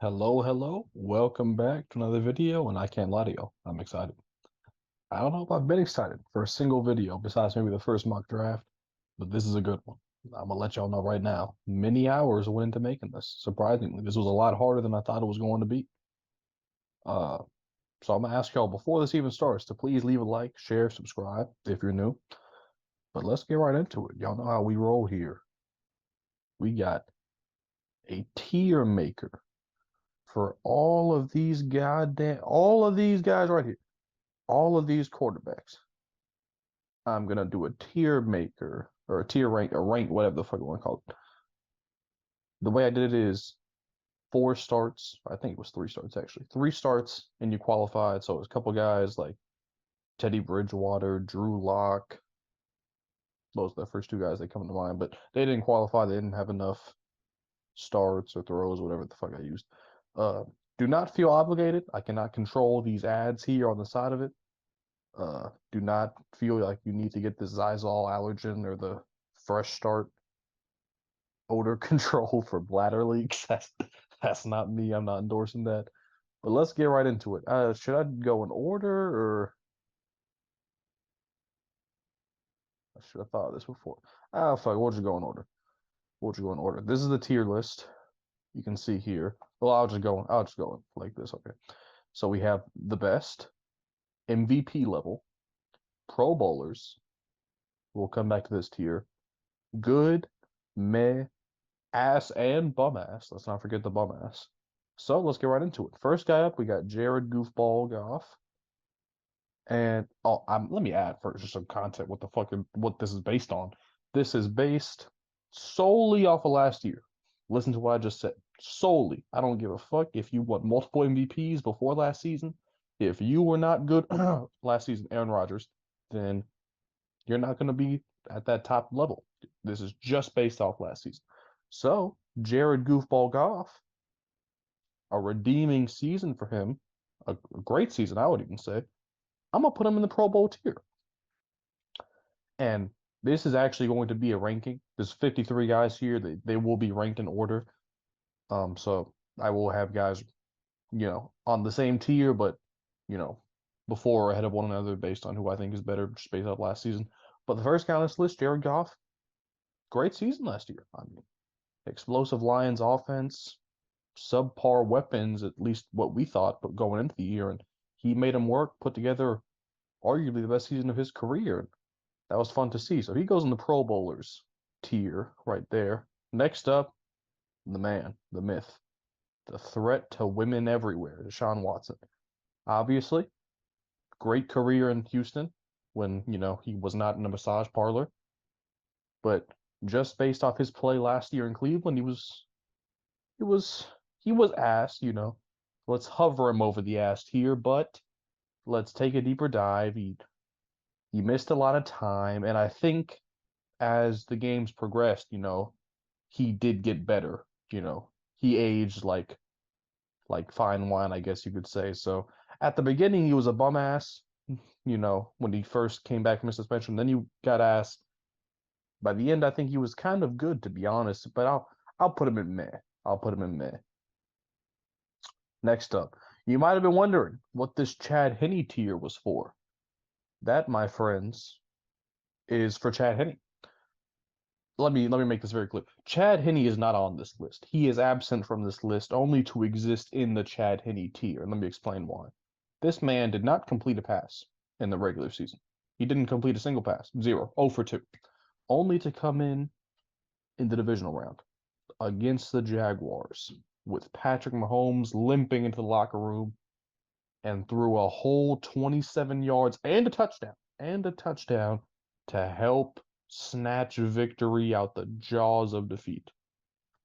Hello, hello. Welcome back to another video, and I can't lie to you, I'm excited. I don't know if I've been excited for a single video besides maybe the first mock draft, but this is a good one. I'm gonna let y'all know right now. Many hours went into making this. Surprisingly, this was a lot harder than I thought it was going to be. Uh, so I'm gonna ask y'all before this even starts to please leave a like, share, subscribe if you're new. But let's get right into it. Y'all know how we roll here. We got a tier maker for all of these guys right here. All of these quarterbacks, I'm gonna do a tier maker or a tier rank, a rank, whatever the fuck you want to call it. The way I did it is four starts. I think it was three starts actually. Three starts and you qualified. So it was a couple guys like Teddy Bridgewater, Drew Lock. Those are the first two guys that come to mind, but they didn't qualify. They didn't have enough starts or throws, whatever the fuck I used. Uh, do not feel obligated. I cannot control these ads here on the side of it. Do not feel like you need to get the Zysol allergen or the Fresh Start odor control for bladder leaks. That's not me. I'm not endorsing that. But let's get right into it. Should I go in order or I should have thought of this before? Ah, fuck. We'll just go in order. We'll just go in order. This is the tier list. You can see here. Well, I'll just go like this. Okay. So we have the best, MVP level, Pro Bowlers. We'll come back to this tier. Good, meh, ass and bum ass. Let's not forget the bum ass. So let's get right into it. First guy up, we got Jared Goofball Goff. And let me add first just some content. What this is based on? This is based solely off of last year. Listen to what I just said. Solely. I don't give a fuck if you won multiple MVPs before last season. If you were not good last season, Aaron Rodgers, then you're not going to be at that top level. This is just based off last season. So, Jared Goofball Goff, a redeeming season for him, a great season, I would even say. I'm going to put him in the Pro Bowl tier. And this is actually going to be a ranking. There's 53 guys here. They will be ranked in order. So I will have guys, on the same tier, but, you know, before or ahead of one another based on who I think is better, just based off last season. But the first guy on this list, Jared Goff, great season last year. I mean, explosive Lions offense, subpar weapons, at least what we thought, but going into the year, and he made them work, put together arguably the best season of his career. That was fun to see. So he goes in the Pro Bowlers tier right there. Next up, the man, the myth, the threat to women everywhere, Deshaun Watson. Obviously, great career in Houston when, he was not in a massage parlor. But just based off his play last year in Cleveland, he was he was ass. Let's hover him over the ass here, but let's take a deeper dive. He missed a lot of time, and I think as the games progressed, he did get better. He aged like fine wine, I guess you could say. So at the beginning, he was a bum ass. When he first came back from his suspension, then he got ass. By the end, I think he was kind of good, to be honest. But I'll put him in meh. I'll put him in meh. Next up, you might have been wondering what this Chad Henne tier was for. That, my friends, is for Chad Henne. Let me make this very clear. Chad Henne is not on this list. He is absent from this list only to exist in the Chad Henne tier. And let me explain why. This man did not complete a pass in the regular season. He didn't complete a single pass. Zero. 0 for 2. Only to come in the divisional round against the Jaguars with Patrick Mahomes limping into the locker room and threw a whole 27 yards and a touchdown to help snatch victory out the jaws of defeat.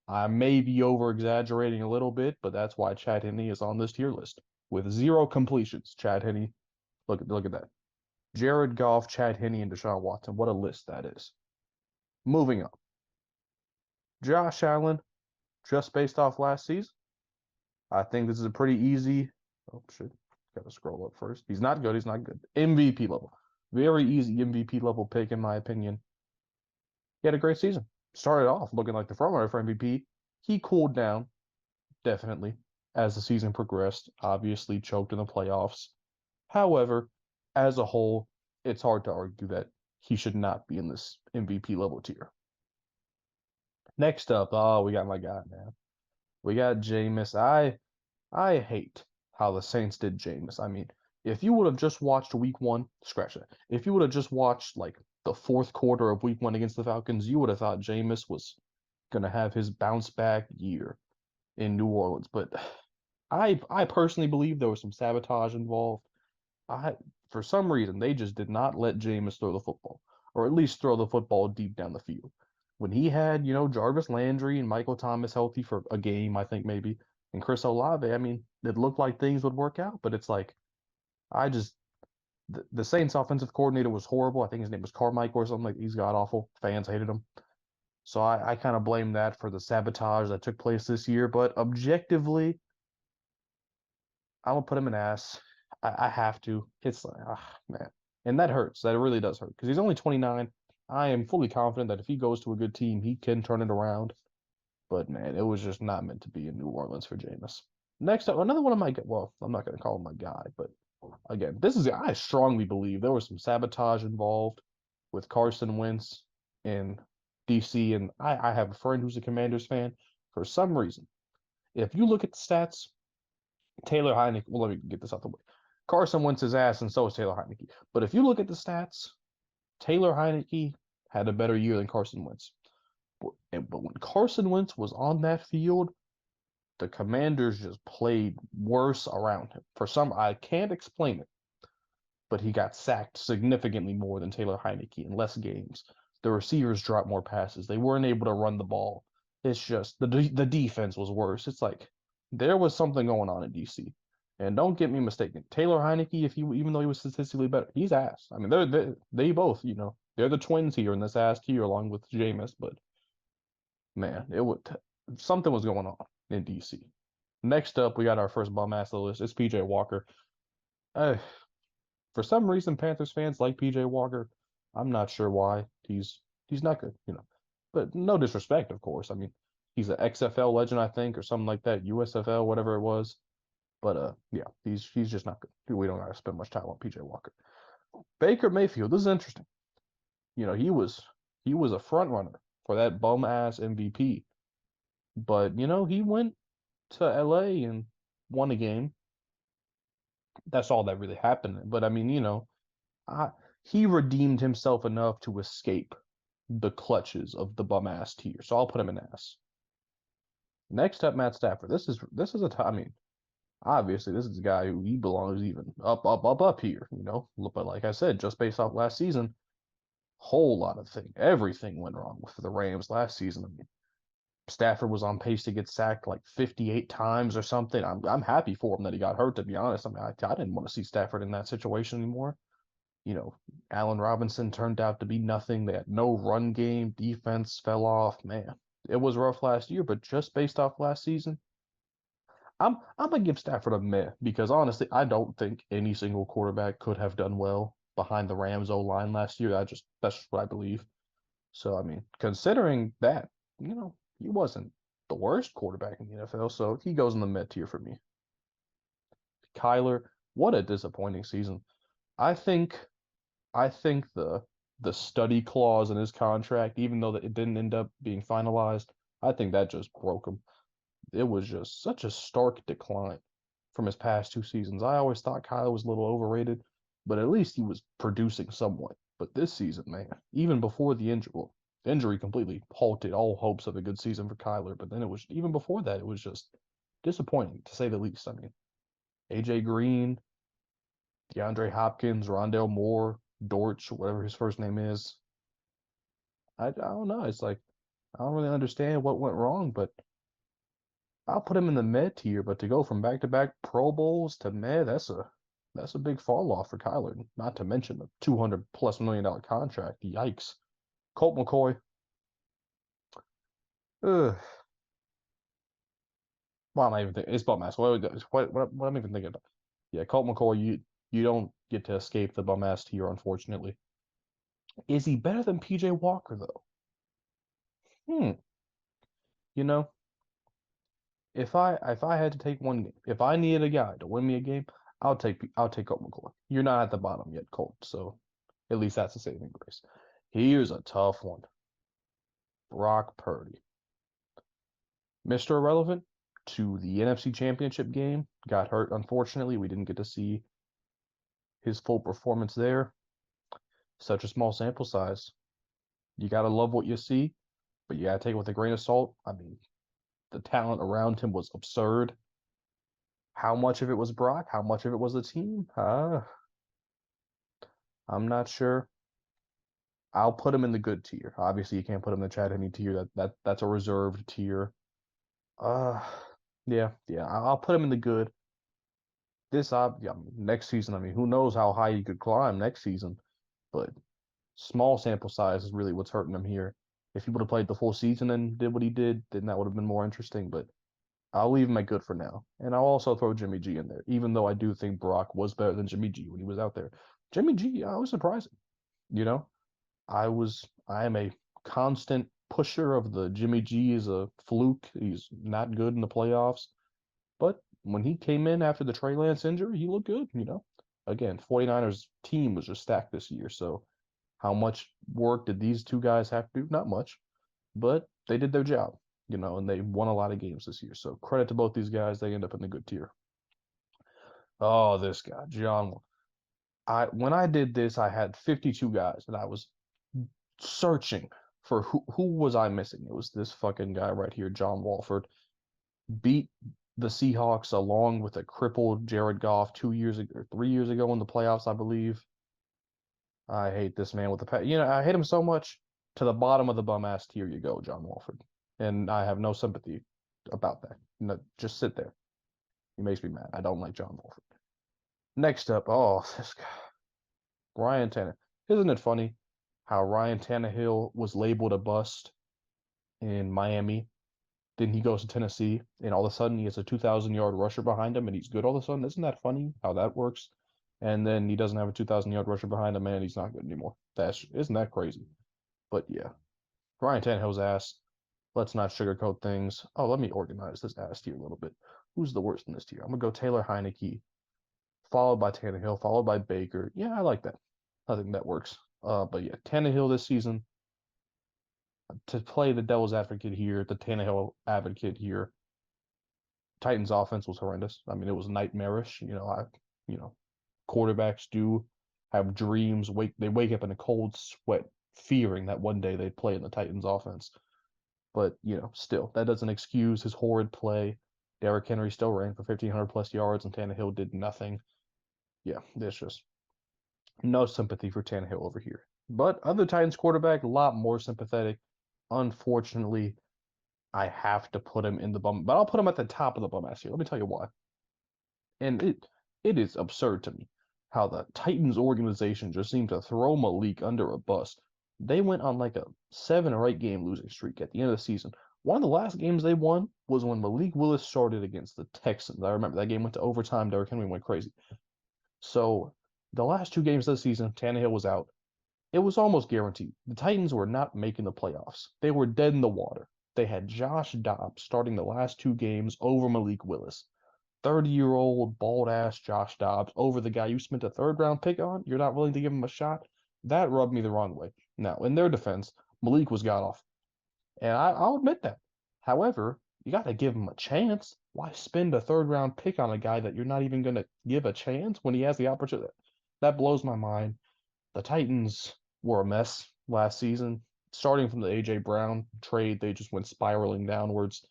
I may be over exaggerating a little bit, but that's why Chad Henne is on this tier list with zero completions. Chad Henne, look at that. Jared Goff, Chad Henne, and Deshaun Watson. What a list that is. Moving on. Josh Allen, just based off last season. I think this is a pretty easy. Oh shit, gotta scroll up first. He's not good. He's not good. MVP level, very easy MVP level pick in my opinion. He had a great season. Started off looking like the frontrunner for MVP. He cooled down, definitely. as the season progressed, obviously choked in the playoffs. However, as a whole, it's hard to argue that he should not be in this MVP level tier. Next up, oh, we got my guy, man. We got Jameis. I hate how the Saints did Jameis. I mean, if you would have just watched week one, scratch that. If you would have just watched like the fourth quarter of week one against the Falcons, you would have thought Jameis was gonna have his bounce back year in New Orleans. But I personally believe there was some sabotage involved. I For some reason they just did not let Jameis throw the football, or at least throw the football deep down the field. When he had, Jarvis Landry and Michael Thomas healthy for a game, I think maybe, and Chris Olave, I mean, it looked like things would work out, but it's like I just the Saints offensive coordinator was horrible. I think his name was Carmichael or something like he's god awful. Fans hated him. So I kind of blame that for the sabotage that took place this year. But objectively, I'm gonna put him in ass. I have to. It's like, man, and that hurts. That really does hurt because he's only 29. I am fully confident that if he goes to a good team, he can turn it around. But man, it was just not meant to be in New Orleans for Jameis. Next up, another one of my well, I'm not gonna call him my guy, but again, I strongly believe there was some sabotage involved with Carson Wentz in DC, and I have a friend who's a Commanders fan. For some reason, if you look at the stats, Taylor Heinicke, well, let me get this out the way. Carson Wentz his ass, and so is Taylor Heinicke. But if you look at the stats, Taylor Heinicke had a better year than Carson Wentz. But when Carson Wentz was on that field, the Commanders just played worse around him. For some, I can't explain it, but he got sacked significantly more than Taylor Heinicke in less games. The receivers dropped more passes. They weren't able to run the ball. It's just the defense was worse. It's like there was something going on in DC. And don't get me mistaken, Taylor Heinicke, even though he was statistically better, he's ass. I mean, they both, they're the twins here in this ass tier along with Jameis. But man, something was going on in DC. Next up, we got our first bum ass of the list. It's PJ Walker. Uh, for some reason, Panthers fans like PJ Walker. I'm not sure why. He's not good. But no disrespect, of course. I mean, he's an XFL legend, I think, or something like that, USFL, whatever it was. But yeah, he's just not good. We don't gotta spend much time on PJ Walker. Baker Mayfield, this is interesting. He was a front runner for that bum ass MVP. But he went to LA and won a game. That's all that really happened. But I mean, I, he redeemed himself enough to escape the clutches of the bum ass tier. So I'll put him in ass. Next up, Matt Stafford. I mean, obviously this is a guy who he belongs even up here. But like I said, just based off last season, whole lot of everything went wrong for the Rams last season. I mean, Stafford was on pace to get sacked like 58 times or something. I'm happy for him that he got hurt. To be honest, I mean, I didn't want to see Stafford in that situation anymore. Allen Robinson turned out to be nothing. They had no run game. Defense fell off. Man, it was rough last year, but just based off last season, I'm gonna give Stafford a meh because honestly, I don't think any single quarterback could have done well behind the Rams O line last year. That's just what I believe. So I mean, considering that, he wasn't the worst quarterback in the NFL, so he goes in the mid tier for me. Kyler, what a disappointing season. I think I think the study clause in his contract, even though it didn't end up being finalized, I think that just broke him. It was just such a stark decline from his past two seasons. I always thought Kyle was a little overrated, but at least he was producing somewhat. But this season, man, even before the injury completely halted all hopes of a good season for Kyler. But then even before that, it was just disappointing to say the least. I mean, AJ Green, DeAndre Hopkins, Rondell Moore, Dortch, whatever his first name is. I don't know. It's like I don't really understand what went wrong, but I'll put him in the med tier. But to go from back-to-back Pro Bowls to med, that's a big fall off for Kyler. Not to mention the $200+ million contract. Yikes. Colt McCoy. Ugh. Why am I even thinking? It's bum ass. What am I even thinking about? Yeah, Colt McCoy. You don't get to escape the bum ass tier, unfortunately. Is he better than PJ Walker though? Hmm. You know, if I had to take one game, if I needed a guy to win me a game, I'll take Colt McCoy. You're not at the bottom yet, Colt. So at least that's a saving grace. Here's a tough one. Brock Purdy. Mr. Irrelevant to the NFC Championship game. Got hurt, unfortunately. We didn't get to see his full performance there. Such a small sample size. You got to love what you see, but you got to take it with a grain of salt. I mean, the talent around him was absurd. How much of it was Brock? How much of it was the team? I'm not sure. I'll put him in the good tier. Obviously, you can't put him in the Chad Henne tier. That's a reserved tier. Uh, yeah. I'll put him in the good. Yeah, next season. I mean, who knows how high he could climb next season? But small sample size is really what's hurting him here. If he would have played the full season and did what he did, then that would have been more interesting. But I'll leave him at good for now. And I'll also throw Jimmy G in there, even though I do think Brock was better than Jimmy G when he was out there. Jimmy G, I was surprising. You know, I am a constant pusher of the Jimmy G is a fluke. He's not good in the playoffs. But when he came in after the Trey Lance injury, he looked good. Again, 49ers team was just stacked this year. So how much work did these two guys have to do? Not much, but they did their job, and they won a lot of games this year. So credit to both these guys. They end up in the good tier. Oh, this guy, John. When I did this, I had 52 guys, and I was searching for who was I missing. It was this fucking guy right here, John Wolford. Beat the Seahawks along with a crippled Jared Goff 2 years ago, or 3 years ago in the playoffs, I believe. I hate this man with the pet. I hate him so much. To the bottom of the bum ass tier you go, John Wolford. And I have no sympathy about that. No, just sit there. He makes me mad. I don't like John Wolford. Next up, oh, this guy, Ryan Tannehill. Isn't it funny how Ryan Tannehill was labeled a bust in Miami? Then he goes to Tennessee, and all of a sudden he has a 2,000-yard rusher behind him, and he's good all of a sudden. Isn't that funny how that works? And then he doesn't have a 2,000-yard rusher behind him, and he's not good anymore. Isn't that crazy? But yeah, Ryan Tannehill's ass. Let's not sugarcoat things. Oh, let me organize this ass tier a little bit. Who's the worst in this tier? I'm gonna go Taylor Heinicke, followed by Tannehill, followed by Baker. Yeah, I like that. I think that works. But yeah, Tannehill this season, to play the devil's advocate here, the Tannehill advocate here. Titans offense was horrendous. I mean, it was nightmarish. Quarterbacks do have dreams. They wake up in a cold sweat, fearing that one day they'd play in the Titans offense. But still, that doesn't excuse his horrid play. Derrick Henry still ran for 1,500 plus yards, and Tannehill did nothing. Yeah, there's just no sympathy for Tannehill over here. But other Titans quarterback, a lot more sympathetic. Unfortunately, I have to put him in the bum, but I'll put him at the top of the bum ass here. Let me tell you why. And it is absurd to me how the Titans organization just seemed to throw Malik under a bus. They went on like a 7 or 8 game losing streak at the end of the season. One of the last games they won was when Malik Willis started against the Texans. I remember that game went to overtime. Derrick Henry went crazy. So the last 2 games of the season, Tannehill was out. It was almost guaranteed. The Titans were not making the playoffs. They were dead in the water. They had Josh Dobbs starting the last 2 games over Malik Willis. 30-year-old bald-ass Josh Dobbs over the guy you spent a third-round pick on? You're not willing to give him a shot? That rubbed me the wrong way. Now, in their defense, Malik was god awful. And I'll admit that. However, you got to give him a chance. Why spend a third-round pick on a guy that you're not even going to give a chance when he has the opportunity? That blows my mind. The Titans were a mess last season. Starting from the A.J. Brown trade, they just went spiraling downwards,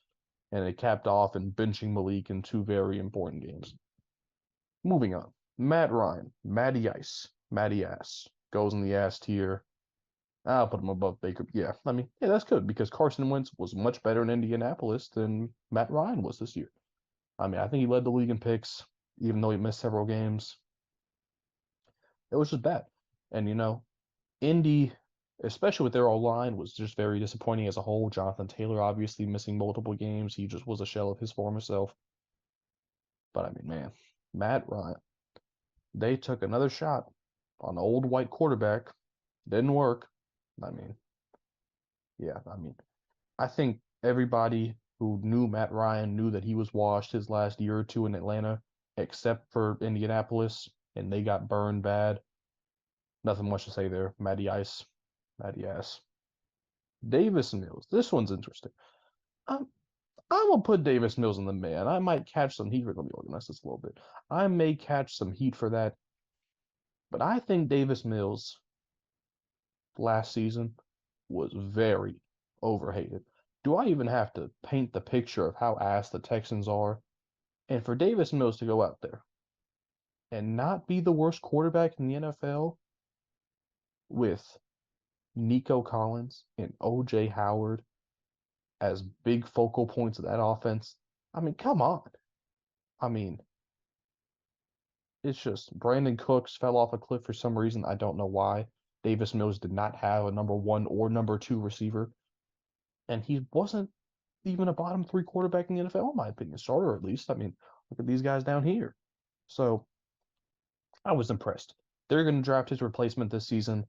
and it capped off in benching Malik in 2 very important games. Moving on. Matt Ryan, Matty Ice, Matty Ass, goes in the ass tier. I'll put him above Baker. Yeah, I mean, yeah, that's good because Carson Wentz was much better in Indianapolis than Matt Ryan was this year. I mean, I think he led the league in picks, even though he missed several games. It was just bad. And, Indy, especially with their O-line, was just very disappointing as a whole. Jonathan Taylor obviously missing multiple games. He just was a shell of his former self. But I mean, man, Matt Ryan, they took another shot on the old white quarterback. Didn't work. I mean, yeah, I think everybody who knew Matt Ryan, knew that he was washed his last year or two in Atlanta, except for Indianapolis, and they got burned bad. Nothing much to say there. Matty Ice, Matty Ice. Davis Mills. This one's interesting. I'm, I'm gonna put Davis Mills in the man. I might catch some heat for. Let me organize this a little bit. I may catch some heat for that, but I think Davis Mills last season was very overhated. Do I even have to paint the picture of how ass the Texans are? And for Davis Mills to go out there and not be the worst quarterback in the NFL with Nico Collins and OJ Howard as big focal points of that offense. I mean, come on. I mean, it's just Brandon Cooks fell off a cliff for some reason. I don't know why. Davis Mills did not have a number one or number two receiver, and he wasn't even a bottom three quarterback in the NFL, in my opinion, starter at least. I mean, look at these guys down here. So I was impressed. They're going to draft his replacement this season,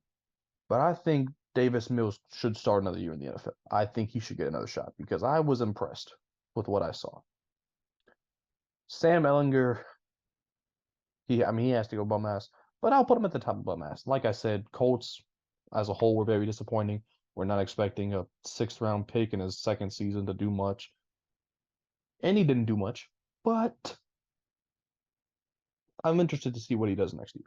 but I think Davis Mills should start another year in the NFL. I think he should get another shot because I was impressed with what I saw. Sam Ellinger, he has to go bum ass, but I'll put him at the top of bum ass. Like I said, Colts as a whole were very disappointing. We're not expecting a sixth round pick in his second season to do much. And he didn't do much, but I'm interested to see what he does next year.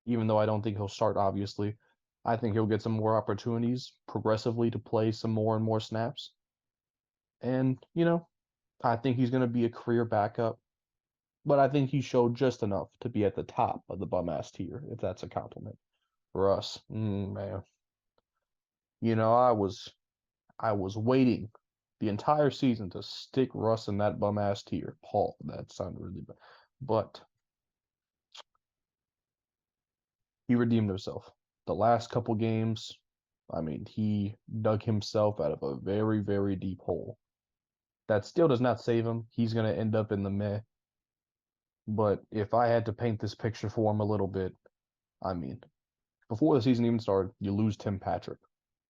Even though I don't think he'll start, obviously. I think he'll get some more opportunities progressively to play some more and more snaps. And, I think he's going to be a career backup, but I think he showed just enough to be at the top of the bum ass tier, if that's a compliment for us. Man. I was waiting the entire season to stick Russ in that bum ass tier. Paul, that sounded really bad. But he redeemed himself. The last couple games, I mean, he dug himself out of a very, very deep hole. That still does not save him. He's going to end up in the meh. But if I had to paint this picture for him a little bit, I mean, before the season even started, you lose Tim Patrick.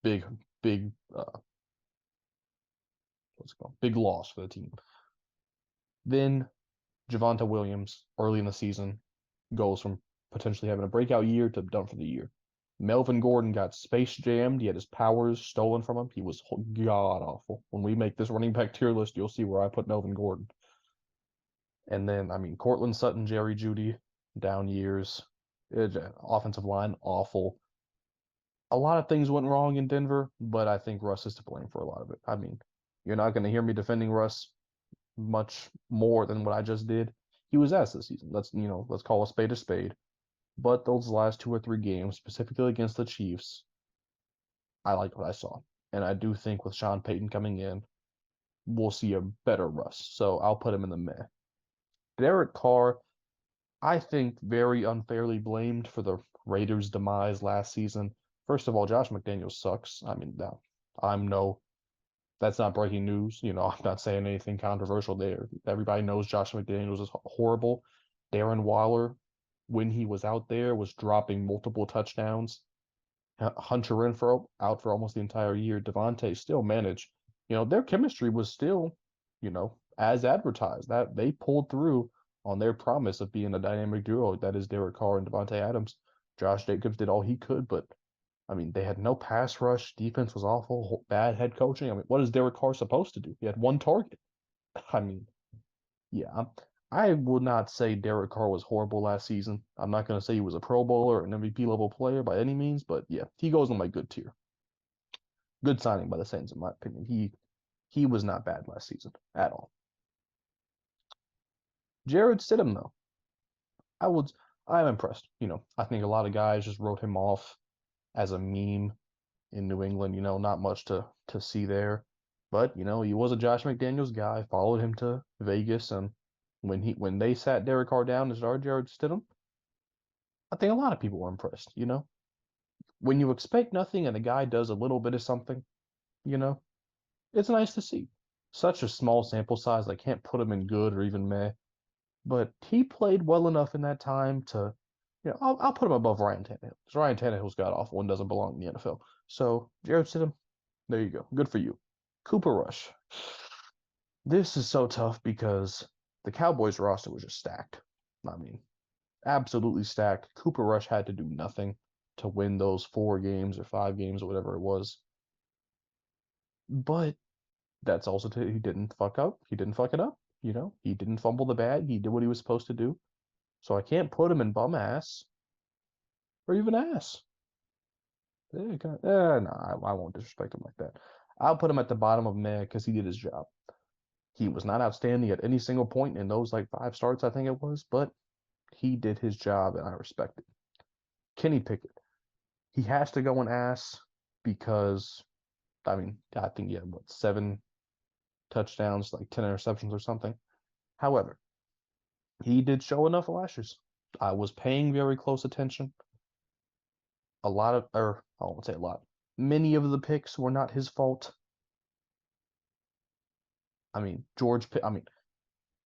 Big, big, big loss for the team. Then Javonte Williams, early in the season, goes from potentially having a breakout year to done for the year. Melvin Gordon got space jammed. He had his powers stolen from him. He was god awful. When we make this running back tier list, you'll see where I put Melvin Gordon. And then, Courtland Sutton, Jerry Jeudy, down years. Offensive line, awful. A lot of things went wrong in Denver, but I think Russ is to blame for a lot of it. You're not going to hear me defending Russ much more than what I just did. He was ass this season. Let's call a spade a spade. But those last 2 or 3 games, specifically against the Chiefs, I liked what I saw. And I do think with Sean Payton coming in, we'll see a better Russ. So I'll put him in the meh. Derek Carr, I think very unfairly blamed for the Raiders' demise last season. First of all, Josh McDaniels sucks. That's not breaking news. I'm not saying anything controversial there. Everybody knows Josh McDaniels is horrible. Darren Waller, when he was out there, was dropping multiple touchdowns. Hunter Renfrow out for almost the entire year. Devontae still managed. Their chemistry was still, as advertised. That they pulled through on their promise of being a dynamic duo. That is Derek Carr and Devontae Adams. Josh Jacobs did all he could, but they had no pass rush. Defense was awful. Bad head coaching. What is Derek Carr supposed to do? He had one target. Yeah. I would not say Derek Carr was horrible last season. I'm not going to say he was a Pro Bowler or an MVP level player by any means, but yeah, he goes in my good tier. Good signing by the Saints, in my opinion. He was not bad last season at all. Jarrett Stidham, though, I'm impressed. I think a lot of guys just wrote him off as a meme in New England. Not much to see there, but he was a Josh McDaniels guy. Followed him to Vegas, and when they sat Derek Carr down and started Jarrett Stidham, I think a lot of people were impressed. When you expect nothing and the guy does a little bit of something, it's nice to see. Such a small sample size, I can't put him in good or even meh, but he played well enough in that time to, I'll put him above Ryan Tannehill because Ryan Tannehill's god awful and doesn't belong in the NFL. So Jarrett Stidham, there you go, good for you. Cooper Rush. This is so tough because the Cowboys roster was just stacked. I mean, absolutely stacked. Cooper Rush had to do nothing to win those 4 games or 5 games or whatever it was. But that's also he didn't fuck up. He didn't fuck it up. He didn't fumble the bag. He did what he was supposed to do. So I can't put him in bum ass or even ass. No, I won't disrespect him like that. I'll put him at the bottom of meh because he did his job. He was not outstanding at any single point in those like 5 starts, I think it was, but he did his job and I respect it. Kenny Pickett, he has to go in ass because I mean, I think he had 7 touchdowns, like 10 interceptions or something. However, he did show enough flashes. I was paying very close attention. A lot of, or I won't say a lot. Many of the picks were not his fault. I mean,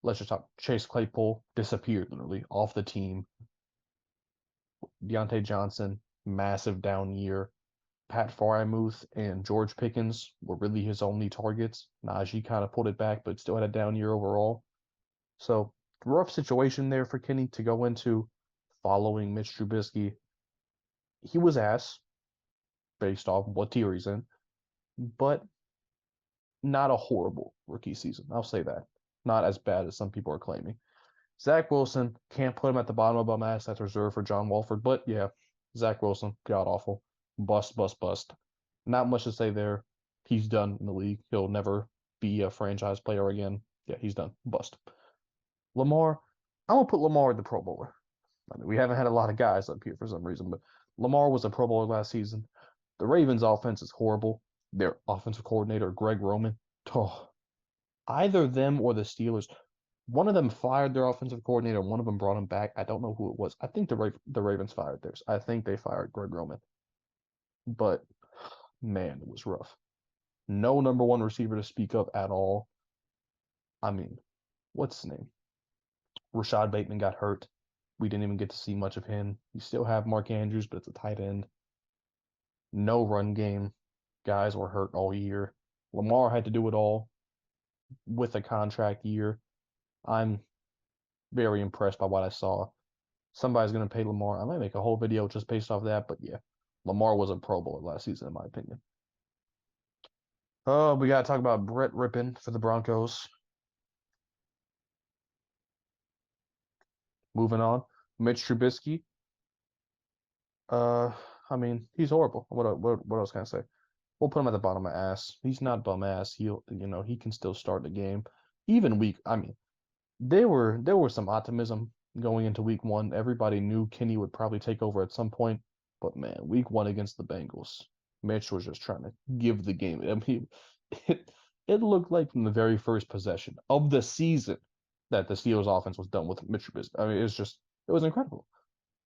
let's just talk. Chase Claypool disappeared literally off the team. Deontay Johnson, massive down year. Pat Freiermuth and George Pickens were really his only targets. Najee kind of pulled it back, but still had a down year overall. So rough situation there for Kenny to go into following Mitch Trubisky. He was ass based off what tier he's in, but not a horrible rookie season. I'll say that. Not as bad as some people are claiming. Zach Wilson, can't put him at the bottom of my ass. That's reserved for John Walford. But yeah, Zach Wilson, god awful. Bust, bust, bust. Not much to say there. He's done in the league. He'll never be a franchise player again. Yeah, he's done. Bust. Lamar, I'm gonna put Lamar at the Pro Bowler. I mean, we haven't had a lot of guys up here for some reason, but Lamar was a Pro Bowler last season. The Ravens' offense is horrible. Their offensive coordinator, Greg Roman, oh, either them or the Steelers. One of them fired their offensive coordinator. One of them brought him back. I don't know who it was. I think the Ravens fired theirs. I think they fired Greg Roman. But man, it was rough. No number one receiver to speak of at all. I mean, what's his name? Rashad Bateman got hurt. We didn't even get to see much of him. You still have Mark Andrews, but it's a tight end. No run game. Guys were hurt all year. Lamar had to do it all with a contract year. I'm very impressed by what I saw. Somebody's going to pay Lamar. I might make a whole video just based off that, but yeah, Lamar was a Pro Bowler last season, in my opinion. Oh, we got to talk about Brett Rippon for the Broncos. Moving on, Mitch Trubisky. Uh, I mean, he's horrible. What else can I say? We'll put him at the bottom of my ass. He's not bum ass. He can still start the game. Even week, I mean, there was some optimism going into week one. Everybody knew Kenny would probably take over at some point, but man, week one against the Bengals, Mitch was just trying to give the game. I mean, it it looked like from the very first possession of the season that the Steelers offense was done with Mitch Trubisky. I mean, it was incredible.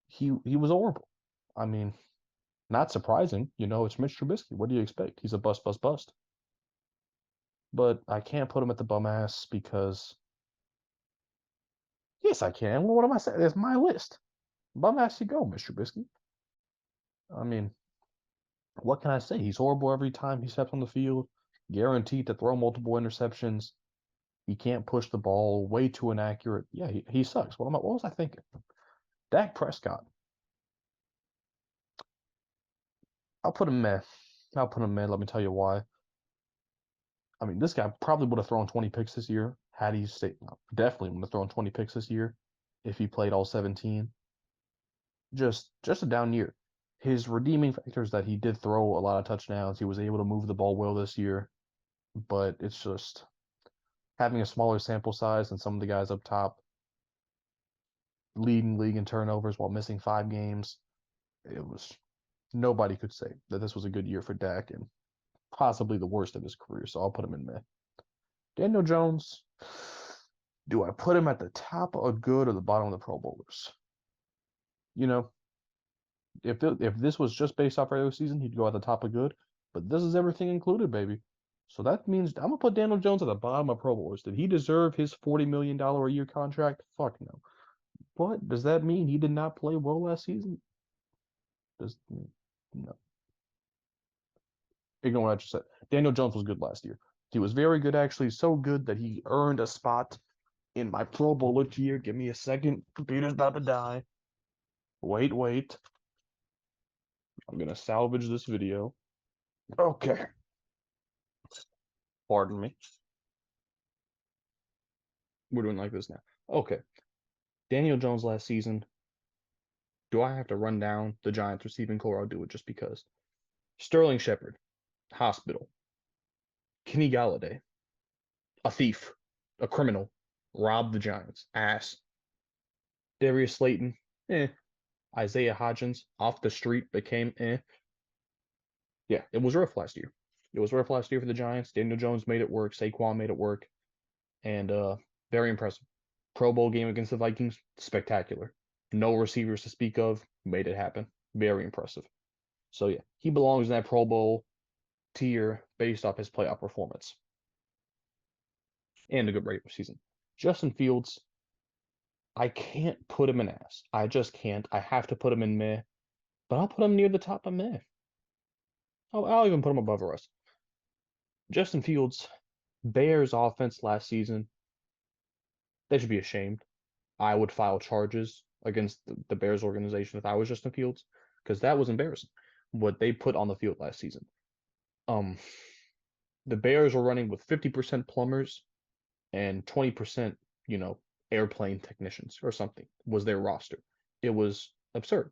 He was horrible. I mean, not surprising. It's Mitch Trubisky. What do you expect? He's a bust, bust, bust. But I can't put him at the bum ass because yes, I can. Well, what am I saying? It's my list. Bum ass you go, Mr. Trubisky. I mean, what can I say? He's horrible every time he steps on the field. Guaranteed to throw multiple interceptions. He can't push the ball. Way too inaccurate. Yeah, he sucks. What was I thinking? Dak Prescott. I'll put him meh. I'll put him meh. Let me tell you why. I mean, this guy probably would have thrown 20 picks this year had he stayed. No, definitely would have thrown 20 picks this year if he played all 17. Just a down year. His redeeming factor is that he did throw a lot of touchdowns. He was able to move the ball well this year, but it's just having a smaller sample size than some of the guys up top, leading league in turnovers while missing 5 games. It was Nobody could say that this was a good year for Dak and possibly the worst of his career. So I'll put him in meh. Daniel Jones, do I put him at the top of good or the bottom of the Pro Bowlers? You know, if this was just based off regular season, he'd go at the top of good. But this is everything included, baby. So that means I'm gonna put Daniel Jones at the bottom of Pro Bowlers. Did he deserve his $40 million a year contract? Fuck no. But does that mean he did not play well last season? Does No. Ignore what I just said. Daniel Jones was good last year. He was very good, actually, so good that he earned a spot in my Pro Bowler tier. Give me a second. Computer's about to die. Wait, wait. I'm gonna salvage this video. Okay. Pardon me. We're doing like this now. Okay. Daniel Jones last season. Do I have to run down the Giants receiving core? I'll do it just because. Sterling Shepard, hospital. Kenny Galladay, a thief, a criminal, robbed the Giants, ass. Darius Slayton, eh. Isaiah Hodgins, off the street, became eh. Yeah, it was rough last year. It was rough last year for the Giants. Daniel Jones made it work. Saquon made it work. And very impressive. Pro Bowl game against the Vikings, spectacular. No receivers to speak of, made it happen. Very impressive. So yeah, he belongs in that Pro Bowl tier based off his playoff performance and a good regular season. Justin Fields, I can't put him in ass. I just can't. I have to put him in meh, but I'll put him near the top of meh. I'll even put him above Russ. Justin Fields, Bears offense last season, they should be ashamed. I would file charges against the Bears organization if I was Justin Fields, because that was embarrassing what they put on the field last season. The Bears were running with 50% plumbers and 20%, airplane technicians or something was their roster. It was absurd,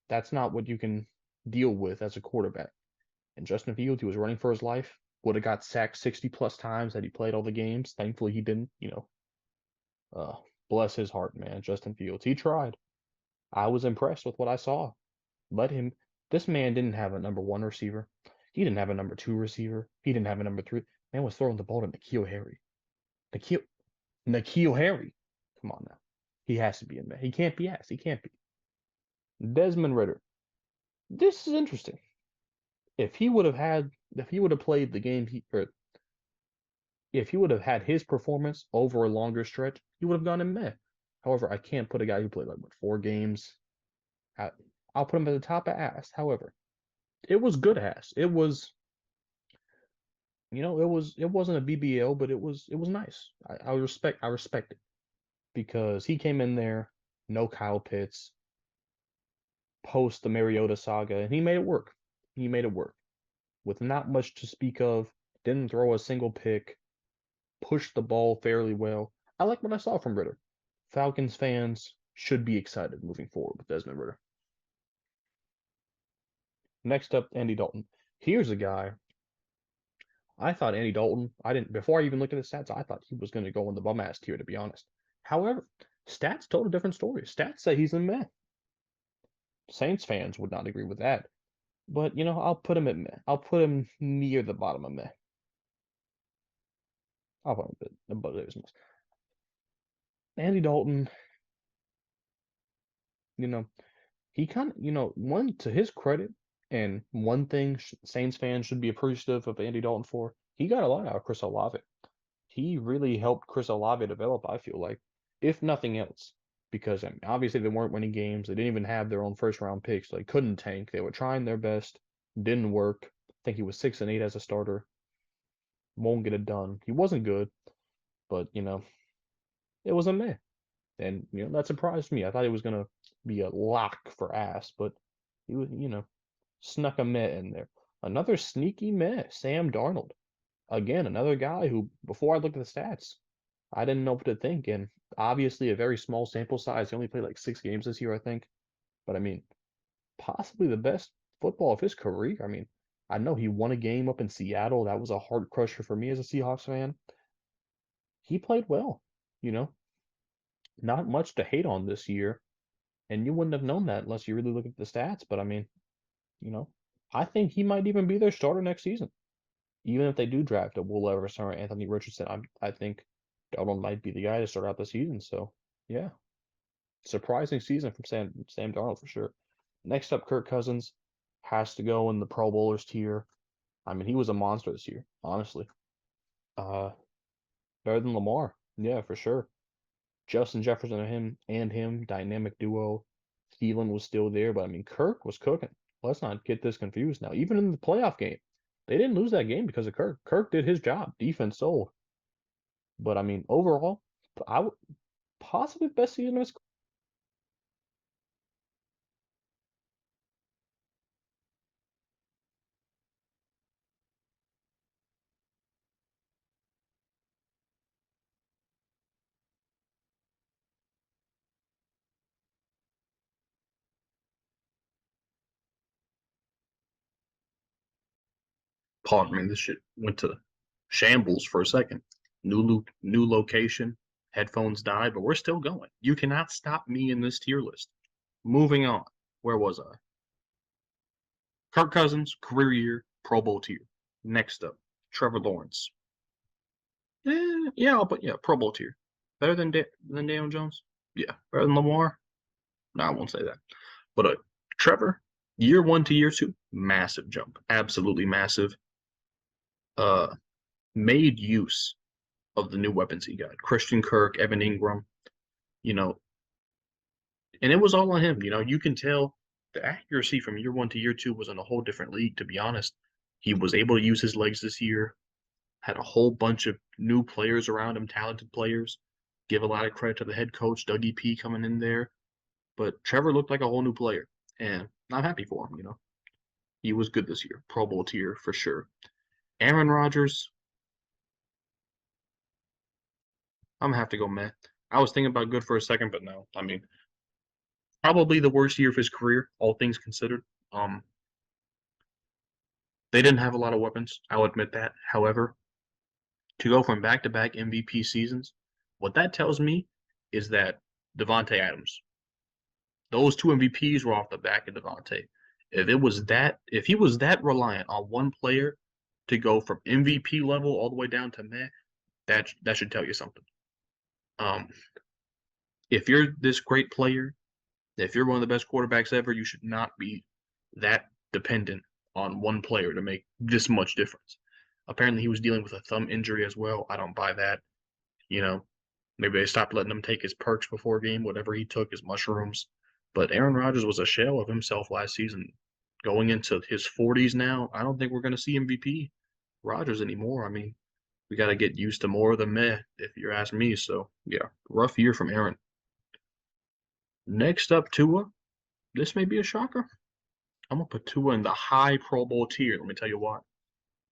That's not what you can deal with as a quarterback. And Justin Fields, he was running for his life, would have got sacked 60 plus times had he played all the games. Thankfully, he didn't, bless his heart, man. Justin Fields, he tried. I was impressed with what I saw. This man didn't have a number one receiver. He didn't have a number two receiver. He didn't have a number three. Man was throwing the ball to N'Keal Harry. N'Keal Harry. Come on now. He has to be in there. He can't be asked. He can't be. Desmond Ridder. This is interesting. If he would have played the game if he would have had his performance over a longer stretch, he would have gone in meh. However, I can't put a guy who played like 4 games. I'll put him at the top of ass. However, it was good ass. It was, it wasn't a BBL, but it was nice. I respect it because he came in there, no Kyle Pitts, post the Mariota saga, and he made it work. He made it work with not much to speak of. Didn't throw a single pick. Pushed the ball fairly well. I like what I saw from Ridder. Falcons fans should be excited moving forward with Desmond Ridder. Next up, Andy Dalton. Here's a guy. I thought Andy Dalton, before I even looked at his stats, I thought he was going to go in the bum ass tier, to be honest. However, stats told a different story. Stats say he's in meh. Saints fans would not agree with that. But, I'll put him at meh. I'll put him near the bottom of meh. I'll put him a bit above Davis Mills. Andy Dalton, he kind of, one to his credit, and one thing Saints fans should be appreciative of Andy Dalton for, he got a lot out of Chris Olave. He really helped Chris Olave develop, I feel like, if nothing else. Because obviously they weren't winning games. They didn't even have their own first-round picks. So they couldn't tank. They were trying their best. Didn't work. I think he was 6-8 as a starter. Won't get it done. He wasn't good, but, it was a meh. And, that surprised me. I thought he was going to be a lock for ass, but he was, snuck a meh in there. Another sneaky meh, Sam Darnold. Again, another guy who, before I looked at the stats, I didn't know what to think. And obviously, a very small sample size. He only played like 6 games this year, I think. But I mean, possibly the best football of his career. I mean, I know he won a game up in Seattle. That was a heart crusher for me as a Seahawks fan. He played well, not much to hate on this year. And you wouldn't have known that unless you really look at the stats. But I mean, I think he might even be their starter next season. Even if they do draft a Will Levis or Anthony Richardson, I think Darnold might be the guy to start out the season. So, yeah, surprising season from Sam Darnold for sure. Next up, Kirk Cousins has to go in the Pro Bowlers tier. I mean, he was a monster this year, honestly. Better than Lamar, yeah, for sure. Justin Jefferson and him, dynamic duo. Thielen was still there, but I mean, Kirk was cooking. Let's not get this confused now. Even in the playoff game, they didn't lose that game because of Kirk. Kirk did his job. Defense sold. But I mean, overall, I would possibly best season of his. Pardon me, this shit went to shambles for a second. New location, headphones died, but we're still going. You cannot stop me in this tier list. Moving on. Where was I? Kirk Cousins, career year, Pro Bowl tier. Next up, Trevor Lawrence. I'll put Pro Bowl tier. Better than Daniel Jones? Yeah. Better than Lamar? No, I won't say that. But Trevor, year 1 to year 2, massive jump, absolutely massive. Made use of the new weapons he got. Christian Kirk, Evan Ingram, you know, and it was all on him. You can tell the accuracy from year 1 to year 2 was in a whole different league, to be honest. He was able to use his legs this year, had a whole bunch of new players around him, talented players. Give a lot of credit to the head coach, Dougie P, coming in there. But Trevor looked like a whole new player, and I'm happy for him. He was good this year. Pro Bowl tier for sure. Aaron Rodgers, I'm gonna have to go meh. I was thinking about good for a second, but no. I mean, probably the worst year of his career, all things considered. They didn't have a lot of weapons. I'll admit that. However, to go from back-to-back MVP seasons, what that tells me is that Davante Adams, those 2 MVPs were off the back of Davante. If he was that reliant on one player to go from MVP level all the way down to meh, that should tell you something. If you're this great player, if you're one of the best quarterbacks ever, you should not be that dependent on one player to make this much difference. Apparently, he was dealing with a thumb injury as well. I don't buy that. Maybe they stopped letting him take his perks before game, whatever he took, his mushrooms. But Aaron Rodgers was a shell of himself last season. Going into his 40s now, I don't think we're going to see MVP Rodgers anymore. I mean, we got to get used to more of the meh, if you ask me. So, yeah, rough year from Aaron. Next up, Tua. This may be a shocker. I'm going to put Tua in the high Pro Bowl tier. Let me tell you why.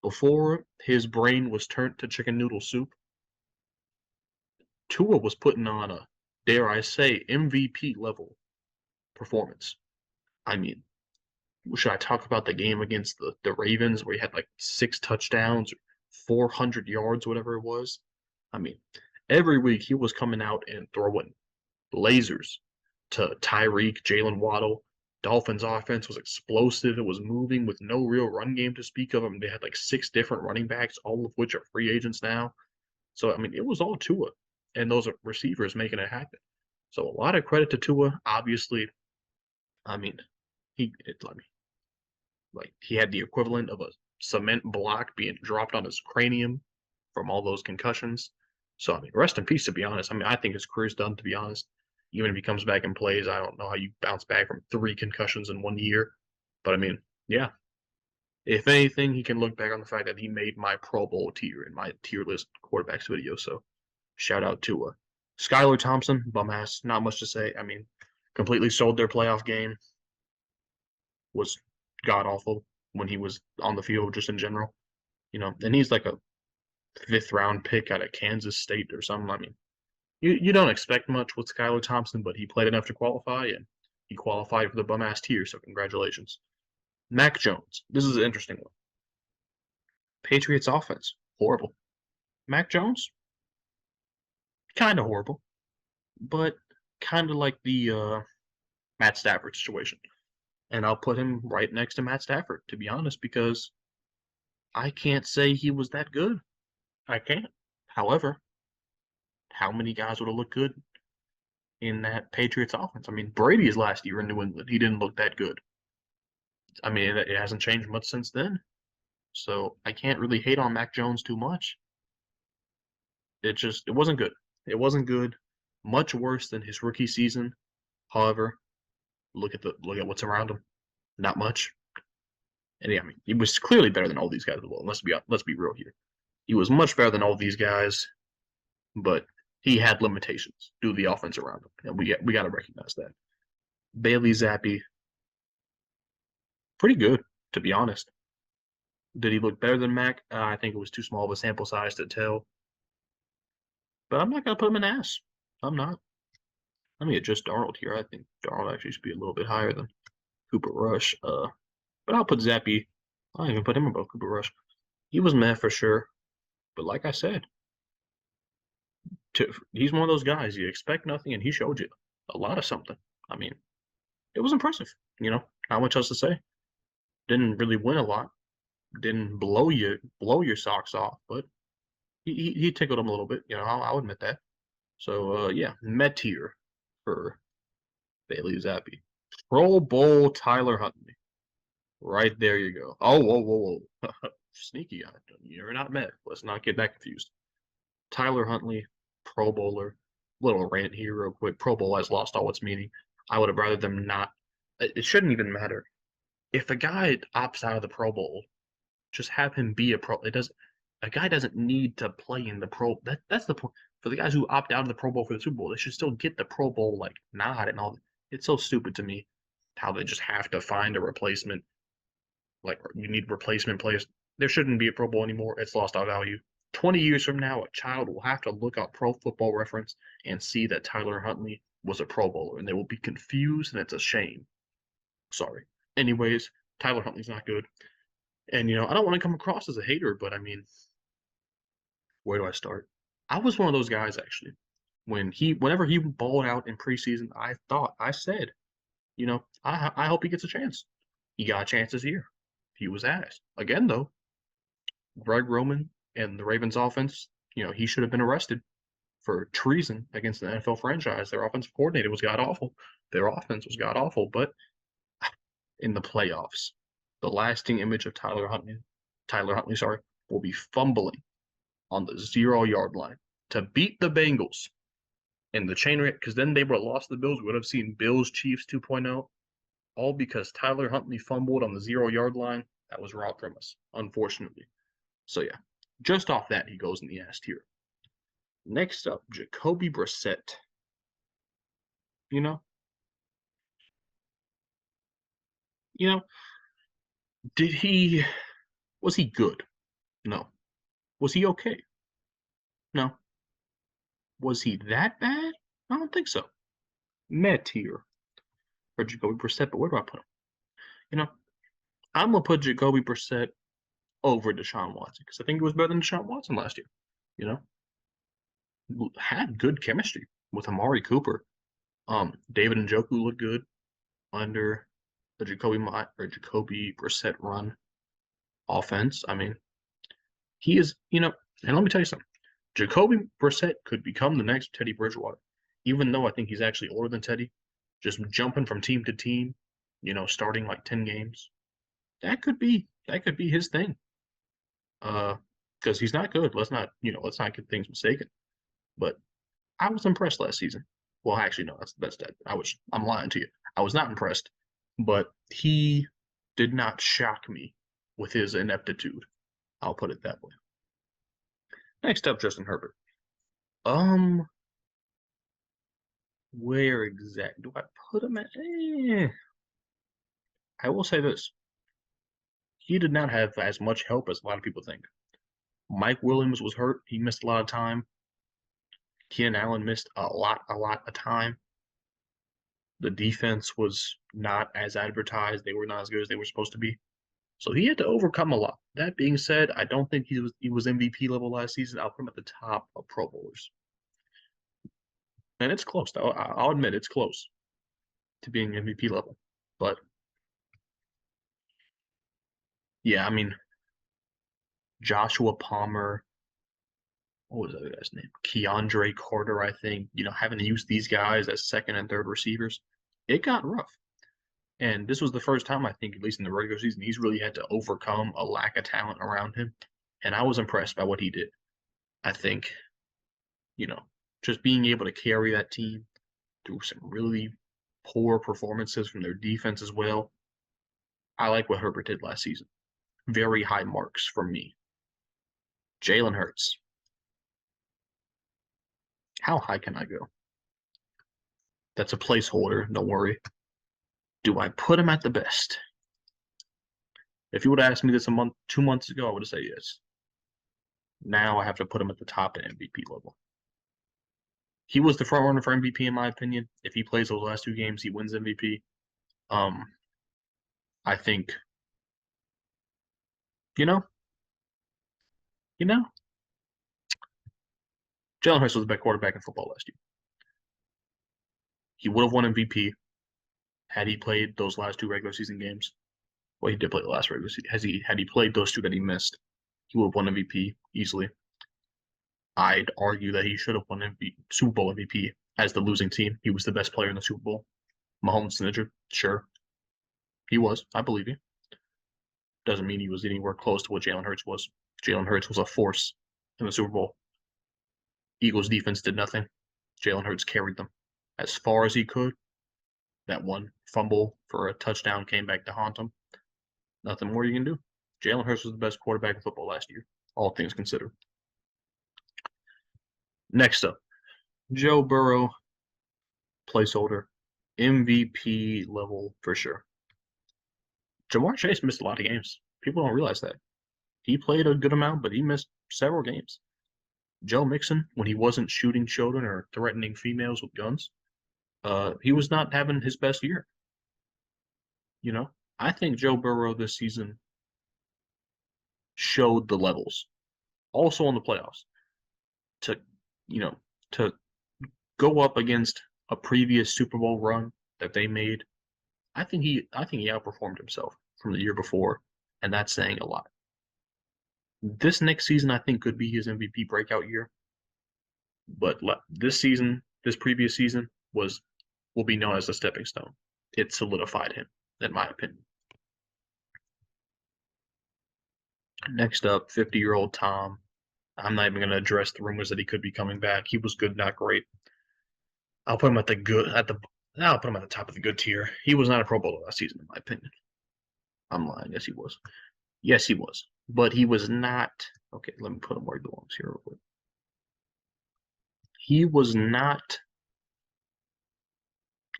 Before his brain was turned to chicken noodle soup, Tua was putting on a, dare I say, MVP level performance. I mean, should I talk about the game against the Ravens where he had like 6 touchdowns, 400 yards, whatever it was? I mean, every week he was coming out and throwing lasers to Tyreek, Jalen Waddle. Dolphins offense was explosive. It was moving with no real run game to speak of. I mean, they had like 6 different running backs, all of which are free agents now. So, I mean, it was all Tua and those receivers making it happen. So, a lot of credit to Tua. Obviously, I mean, he had the equivalent of a cement block being dropped on his cranium from all those concussions. So, I mean, rest in peace, to be honest. I mean, I think his career's done, to be honest. Even if he comes back and plays, I don't know how you bounce back from 3 concussions in 1 year. But, I mean, yeah. If anything, he can look back on the fact that he made my Pro Bowl tier in my tier list quarterbacks video. So, shout out to Skylar Thompson, bum ass. Not much to say. I mean, completely sold their playoff game. Was god awful when he was on the field, just in general. And he's like a 5th round pick out of Kansas State or something. I mean, you don't expect much with Skylar Thompson, but he played enough to qualify, and he qualified for the bum ass tier. So congratulations, Mac Jones. This is an interesting one. Patriots offense horrible. Mac Jones kind of horrible, but kind of like the Matt Stafford situation. And I'll put him right next to Matt Stafford, to be honest, because I can't say he was that good. I can't. However, how many guys would have looked good in that Patriots offense? I mean, Brady's last year in New England, he didn't look that good. I mean, it hasn't changed much since then. So I can't really hate on Mac Jones too much. It wasn't good. It wasn't good. Much worse than his rookie season. However, look at what's around him. Not much. And yeah, I mean, he was clearly better than all these guys. Well, let's be real here. He was much better than all these guys, but he had limitations due to the offense around him, and we got to recognize that. Bailey Zappi, pretty good to be honest. Did he look better than Mac? I think it was too small of a sample size to tell. But I'm not gonna put him in ass. I'm not. Let me adjust Darnold here. I think Darnold actually should be a little bit higher than Cooper Rush. But I'll put Zappi. I'll even put him above Cooper Rush. He was mad for sure. But like I said, he's one of those guys you expect nothing, and he showed you a lot of something. I mean, it was impressive. Not much else to say. Didn't really win a lot. Didn't blow your socks off, but he tickled him a little bit. I'll admit that. So yeah, Metier for Bailey Zappi. Pro Bowl Tyler Huntley. Right there you go. Oh, whoa. Sneaky guy. You're not met. Let's not get that confused. Tyler Huntley, Pro Bowler. Little rant here real quick. Pro Bowl has lost all its meaning. I would have rather them not. It shouldn't even matter. If a guy opts out of the Pro Bowl, just have him be a pro. A guy doesn't need to play in the Pro. That's the point. For the guys who opt out of the Pro Bowl for the Super Bowl, they should still get the Pro Bowl nod and all. It's so stupid to me how they just have to find a replacement. Like you need replacement players. There shouldn't be a Pro Bowl anymore. It's lost our value. 20 years from now, a child will have to look up Pro Football Reference and see that Tyler Huntley was a Pro Bowler, and they will be confused, and it's a shame. Sorry. Anyways, Tyler Huntley's not good. And, I don't want to come across as a hater, but I mean, where do I start? I was one of those guys, actually. Whenever he balled out in preseason, I said, I hope he gets a chance. He got a chance this year. He was asked. Again, though, Greg Roman and the Ravens offense, he should have been arrested for treason against the NFL franchise. Their offensive coordinator was god-awful. Their offense was god-awful. But in the playoffs, the lasting image of Tyler Huntley, will be fumbling on the 0-yard line to beat the Bengals in the chain reaction, because then they would have lost the Bills. We would have seen Bills Chiefs 2.0, all because Tyler Huntley fumbled on the 0-yard line. That was robbed from us, unfortunately. So yeah, just off that, he goes in the ass tier. Next up, Jacoby Brissett. Was he good? No. Was he okay? No. Was he that bad? I don't think so. Met here for Jacoby Brissett, but where do I put him? I'm going to put Jacoby Brissett over Deshaun Watson because I think he was better than Deshaun Watson last year. Had good chemistry with Amari Cooper. David Njoku looked good under the Jacoby Brissett run offense. I mean, he is, and let me tell you something. Jacoby Brissett could become the next Teddy Bridgewater, even though I think he's actually older than Teddy. Just jumping from team to team, starting 10 games. That could be his thing. Because he's not good. Let's not get things mistaken. But I was impressed last season. Well, actually, no, that's dead. I'm lying to you. I was not impressed, but he did not shock me with his ineptitude. I'll put it that way. Next up, Justin Herbert. Where exactly do I put him at? I will say this. He did not have as much help as a lot of people think. Mike Williams was hurt. He missed a lot of time. Keenan Allen missed a lot of time. The defense was not as advertised. They were not as good as they were supposed to be. So he had to overcome a lot. That being said, I don't think he was MVP level last season. I'll put him at the top of Pro Bowlers. And it's close. I'll admit it's close to being MVP level. But yeah, I mean, Joshua Palmer, what was the other guy's name? Keandre Carter, I think. Having to use these guys as second and third receivers, it got rough. And this was the first time, I think, at least in the regular season, he's really had to overcome a lack of talent around him. And I was impressed by what he did. I think, just being able to carry that team through some really poor performances from their defense as well. I like what Herbert did last season. Very high marks from me. Jalen Hurts. How high can I go? That's a placeholder. Don't worry. Do I put him at the best? If you would have asked me this 2 months ago, I would have said yes. Now I have to put him at the top at MVP level. He was the front runner for MVP in my opinion. If he plays those last 2 games, he wins MVP. I think, you know, Jalen Hurts was the best quarterback in football last year. He would have won MVP had he played those last 2 regular season games. Well, he did play the last regular season. Had he played those 2 that he missed, he would have won MVP easily. I'd argue that he should have won Super Bowl MVP as the losing team. He was the best player in the Super Bowl. Mahomes injured, sure. He was. I believe you. Doesn't mean he was anywhere close to what Jalen Hurts was. Jalen Hurts was a force in the Super Bowl. Eagles defense did nothing. Jalen Hurts carried them as far as he could. That one fumble for a touchdown came back to haunt him. Nothing more you can do. Jalen Hurts was the best quarterback in football last year, all things considered. Next up, Joe Burrow, placeholder, MVP level for sure. Ja'Marr Chase missed a lot of games. People don't realize that. He played a good amount, but he missed several games. Joe Mixon, when he wasn't shooting children or threatening females with guns, he was not having his best year. I think Joe Burrow this season showed the levels, also in the playoffs, to go up against a previous Super Bowl run that they made. I think he outperformed himself from the year before, and that's saying a lot. This next season, I think, could be his MVP breakout year. But this previous season, will be known as a stepping stone. It solidified him, in my opinion. Next up, 50-year-old Tom. I'm not even going to address the rumors that he could be coming back. He was good, not great. I'll put him at the top of the good tier. He was not a Pro Bowler last season, in my opinion. I'm lying. Yes, he was. Yes, he was. But he was not. Okay, let me put him where he belongs here real quick. He was not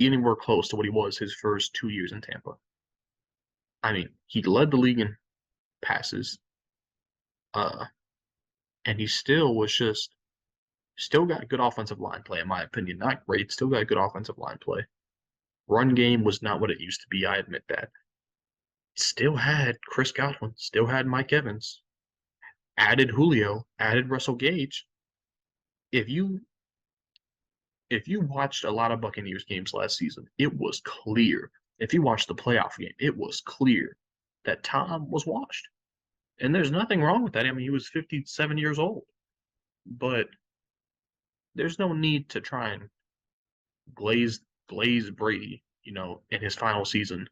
anywhere close to what he was his first 2 years in Tampa. I mean, he led the league in passes. And he still got good offensive line play, in my opinion. Not great, still got good offensive line play. Run game was not what it used to be, I admit that. Still had Chris Godwin, still had Mike Evans, added Julio, added Russell Gage. If you watched a lot of Buccaneers games last season, it was clear. If you watched the playoff game, it was clear that Tom was washed. And there's nothing wrong with that. I mean, he was 57 years old. But there's no need to try and glaze Brady, in his final season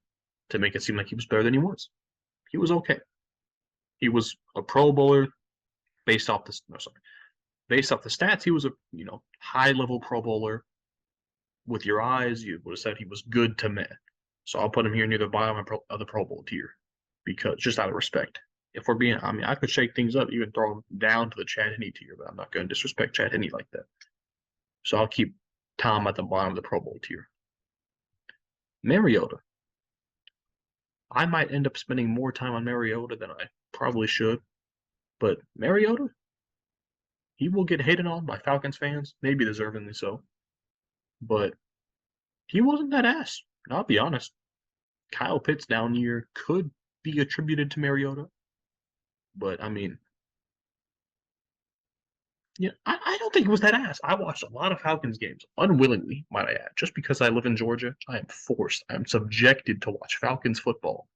to make it seem like he was better than he was. He was okay. He was a Pro Bowler based off the stats. He was a high-level Pro Bowler. With your eyes, you would have said he was good to meh. So I'll put him here near the bottom of the Pro Bowl tier, because just out of respect. If we're being, I could shake things up, even throw him down to the Chad Henne tier, but I'm not going to disrespect Chad Henne like that. So I'll keep Tom at the bottom of the Pro Bowl tier. Mariota. I might end up spending more time on Mariota than I probably should, but Mariota, he will get hated on by Falcons fans, maybe deservingly so, but he wasn't that ass. I'll be honest. Kyle Pitts' down year could be attributed to Mariota, but I mean, I don't think it was that ass. I watched a lot of Falcons games, unwillingly, might I add. Just because I live in Georgia, I am subjected to watch Falcons football.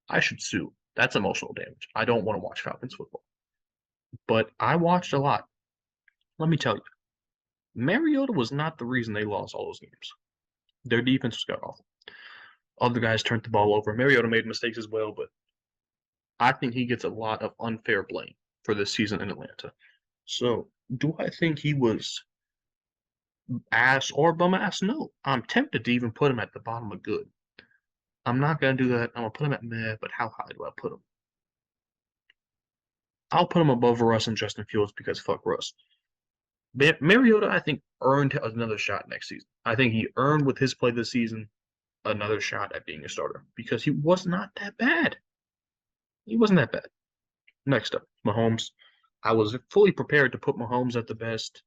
I should sue. That's emotional damage. I don't want to watch Falcons football. But I watched a lot. Let me tell you, Mariota was not the reason they lost all those games. Their defense was god-awful. Other guys turned the ball over. Mariota made mistakes as well, but I think he gets a lot of unfair blame for this season in Atlanta. So, do I think he was ass or bum ass? No. I'm tempted to even put him at the bottom of good. I'm not gonna do that. I'm gonna put him at meh, but how high do I put him? I'll put him above Russ and Justin Fields because fuck Russ. Mariota, I think, earned another shot next season. I think he earned with his play this season another shot at being a starter because he was not that bad. He wasn't that bad. Next up, Mahomes. I was fully prepared to put Mahomes at the best.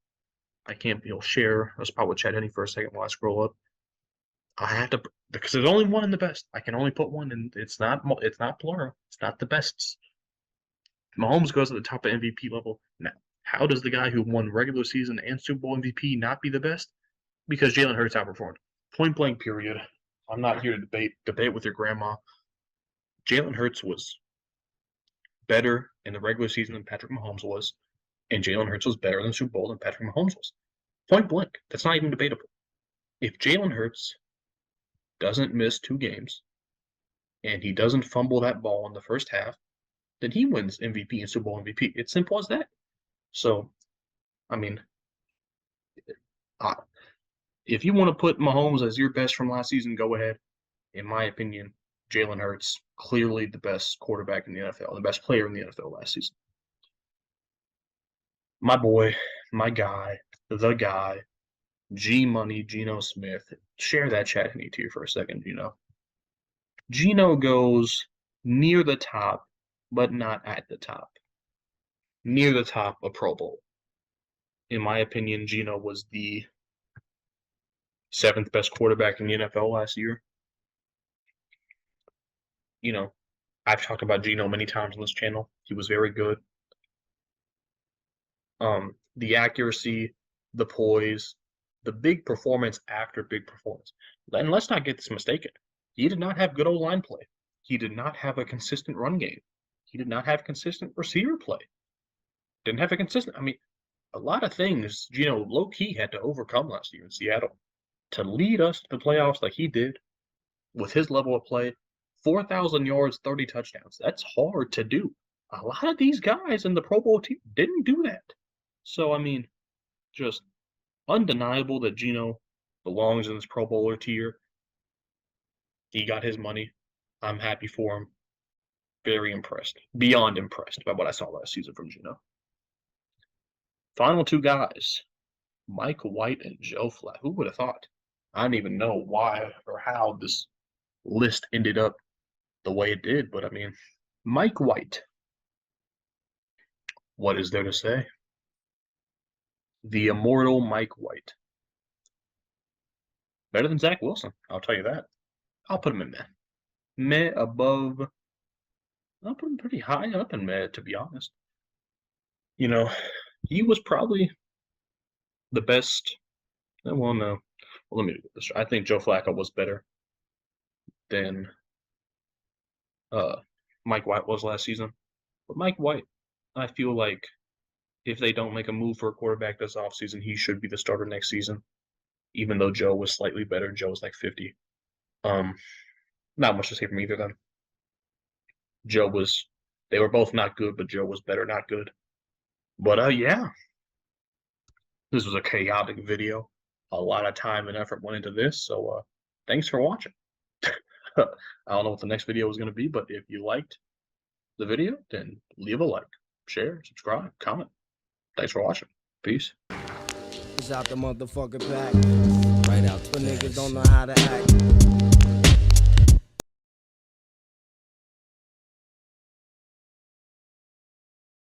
I can't share a spot with Chad Henne for a second while I scroll up. I have to because there's only one in the best. I can only put one, and it's not plural. It's not the best. Mahomes goes at the top of MVP level. Now, how does the guy who won regular season and Super Bowl MVP not be the best? Because Jalen Hurts outperformed. Point blank, period. I'm not here to debate with your grandma. Jalen Hurts was better in the regular season than Patrick Mahomes was, and Jalen Hurts was better than Super Bowl than Patrick Mahomes was. Point blank. That's not even debatable. If Jalen Hurts doesn't miss 2 games and he doesn't fumble that ball in the first half, then he wins MVP and Super Bowl MVP. It's simple as that. So, I mean, if you want to put Mahomes as your best from last season, go ahead. In my opinion, Jalen Hurts, clearly the best quarterback in the NFL, the best player in the NFL last season. My boy, my guy, the guy, G-Money, Geno Smith. Share that chat Henne to you for a second, Geno. Geno goes near the top, but not at the top. Near the top of Pro Bowl. In my opinion, Geno was the 7th best quarterback in the NFL last year. I've talked about Geno many times on this channel. He was very good. The accuracy, the poise, the big performance after big performance. And let's not get this mistaken. He did not have good O-line play. He did not have a consistent run game. He did not have consistent receiver play. Didn't have a consistent. A lot of things Geno low-key had to overcome last year in Seattle to lead us to the playoffs like he did with his level of play. 4,000 yards, 30 touchdowns. That's hard to do. A lot of these guys in the Pro Bowl team didn't do that. So, just undeniable that Geno belongs in this Pro Bowler tier. He got his money. I'm happy for him. Very impressed. Beyond impressed by what I saw last season from Geno. Final 2 guys, Mike White and Joe Flacco. Who would have thought? I don't even know why or how this list ended up the way it did, but Mike White. What is there to say? The immortal Mike White. Better than Zach Wilson, I'll tell you that. I'll put him in meh. Meh above. I'll put him pretty high up in meh, to be honest. He was probably the best. Well, no. Well, let me do this. I think Joe Flacco was better than Mike White was last season. But Mike White, I feel like if they don't make a move for a quarterback this offseason, he should be the starter next season. Even though Joe was slightly better. Joe was like 50. Not much to say from either of them. They were both not good, but Joe was better, not good. But yeah. This was a chaotic video. A lot of time and effort went into this, so thanks for watching. I don't know what the next video is going to be, but if you liked the video, then leave a like, share, subscribe, comment. Thanks for watching. Peace. It's out the motherfucking pack. Right out the niggas don't know how to act.